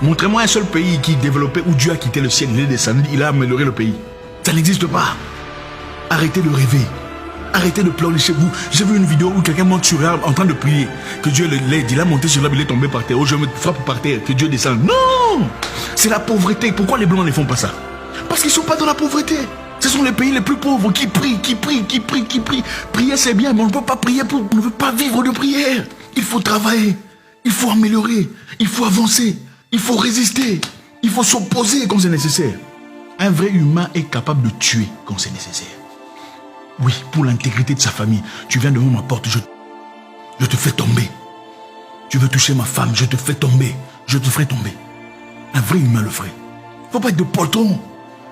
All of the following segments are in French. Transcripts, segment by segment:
Montrez-moi un seul pays qui développait, où Dieu a quitté le ciel, il est descendu, il a amélioré le pays. Ça n'existe pas. Arrêtez de rêver. Arrêtez de pleurer chez vous. J'ai vu une vidéo où quelqu'un monte sur l'arbre en train de prier. Que Dieu l'aide. Il a monté sur l'arbre, il est tombé par terre. Oh, je me frappe par terre. Que Dieu descende. Non! C'est la pauvreté. Pourquoi les Blancs ne font pas ça? Parce qu'ils ne sont pas dans la pauvreté. Ce sont les pays les plus pauvres qui prient, qui prient, qui prient, qui prient. Prier, c'est bien, mais on ne peut pas prier pour... On ne veut pas vivre de prière. Il faut travailler. Il faut améliorer. Il faut avancer. Il faut résister. Il faut s'opposer quand c'est nécessaire. Un vrai humain est capable de tuer quand c'est nécessaire. Oui, pour l'intégrité de sa famille. Tu viens devant ma porte, je te fais tomber. Tu veux toucher ma femme, je te fais tomber. Je te ferai tomber. Un vrai humain le ferait. Il ne faut pas être de poltrons.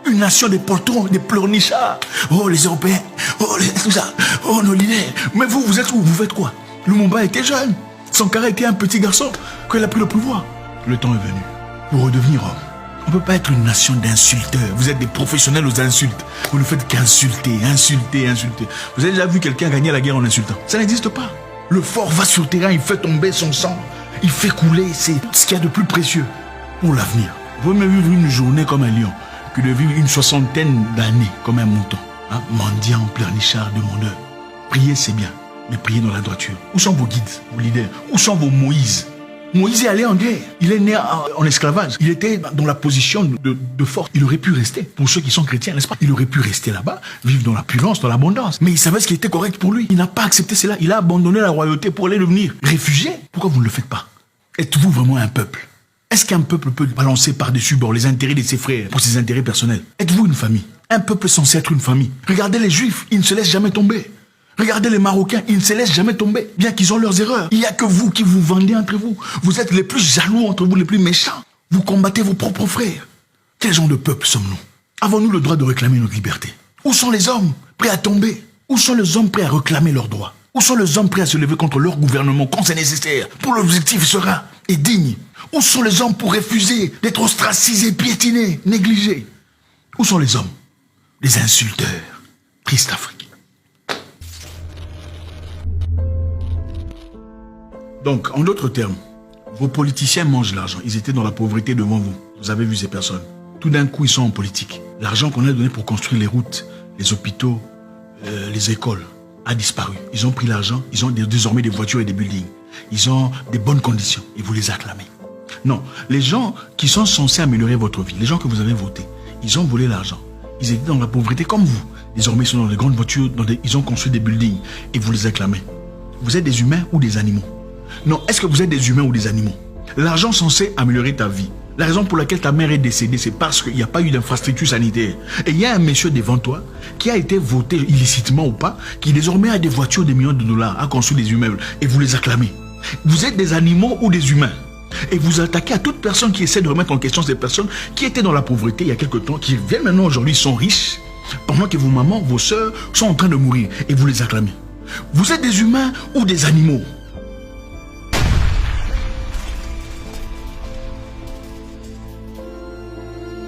Une nation de poltrons, des pleurnichards. Oh, les Européens. Oh, tout ça. Oh, nos leaders. Mais vous, vous êtes où? Vous faites quoi? Lumumba était jeune. Sankara était un petit garçon quand il a pris le pouvoir. Le temps est venu pour redevenir homme. On ne peut pas être une nation d'insulteurs. Vous êtes des professionnels aux insultes. Vous ne faites qu'insulter, insulter, insulter. Vous avez déjà vu quelqu'un gagner la guerre en insultant? Ça n'existe pas. Le fort va sur le terrain, il fait tomber son sang. Il fait couler, c'est ce qu'il y a de plus précieux pour l'avenir. Vaut mieux vivre une journée comme un lion que de vivre une 60aine d'années comme un mouton. Hein? Mendiant, pleurnichard, demandeur. Prier, c'est bien, mais priez dans la droiture. Où sont vos guides, vos leaders? Où sont vos Moïse? Moïse est allé en guerre. Il est né en esclavage. Il était dans la position de force. Il aurait pu rester, pour ceux qui sont chrétiens, n'est-ce pas? Il aurait pu rester là-bas, vivre dans l'opulence, dans l'abondance. Mais il savait ce qui était correct pour lui. Il n'a pas accepté cela. Il a abandonné la royauté pour aller devenir réfugié. Pourquoi vous ne le faites pas? Êtes-vous vraiment un peuple? Est-ce qu'un peuple peut balancer par-dessus bord les intérêts de ses frères pour ses intérêts personnels? Êtes-vous une famille? Un peuple est censé être une famille. Regardez les Juifs, ils ne se laissent jamais tomber. Regardez les Marocains, ils ne se laissent jamais tomber, bien qu'ils ont leurs erreurs. Il n'y a que vous qui vous vendez entre vous. Vous êtes les plus jaloux entre vous, les plus méchants. Vous combattez vos propres frères. Quel genre de peuple sommes-nous? Avons-nous le droit de réclamer notre liberté? Où sont les hommes prêts à tomber? Où sont les hommes prêts à réclamer leurs droits? Où sont les hommes prêts à se lever contre leur gouvernement quand c'est nécessaire, pour l'objectif serein et digne? Où sont les hommes pour refuser d'être ostracisés, piétinés, négligés? Où sont les hommes? Les insulteurs. Triste Afrique. Donc, en d'autres termes, vos politiciens mangent l'argent. Ils étaient dans la pauvreté devant vous. Vous avez vu ces personnes. Tout d'un coup, ils sont en politique. L'argent qu'on a donné pour construire les routes, les hôpitaux, les écoles, a disparu. Ils ont pris l'argent, ils ont désormais des voitures et des buildings. Ils ont des bonnes conditions et vous les acclamez. Non, les gens qui sont censés améliorer votre vie, les gens que vous avez votés, ils ont volé l'argent. Ils étaient dans la pauvreté comme vous. Désormais, ils sont dans des grandes voitures, ils ont construit des buildings et vous les acclamez. Vous êtes des humains ou des animaux? Non, est-ce que vous êtes des humains ou des animaux? L'argent censé améliorer ta vie. La raison pour laquelle ta mère est décédée, c'est parce qu'il n'y a pas eu d'infrastructure sanitaire. Et il y a un monsieur devant toi qui a été voté illicitement ou pas, qui désormais a des voitures, des millions de dollars, a construit des immeubles et vous les acclamez. Vous êtes des animaux ou des humains? Et vous attaquez à toute personne qui essaie de remettre en question ces personnes qui étaient dans la pauvreté il y a quelque temps, qui viennent maintenant aujourd'hui, sont riches, pendant que vos mamans, vos sœurs sont en train de mourir et vous les acclamez. Vous êtes des humains ou des animaux?